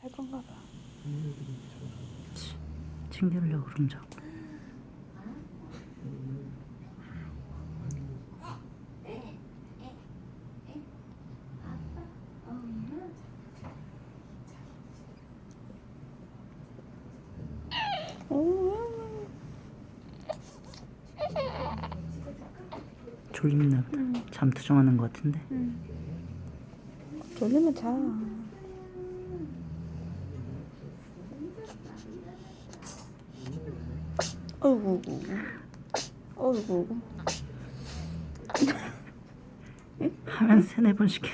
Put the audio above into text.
잘 건가 봐. 챙기려고 그럼 자꾸. 졸립나 보다. 잠투정하는 것 같은데. 졸리면 자. 어이구. 어이구. 하면 세네 번씩 해.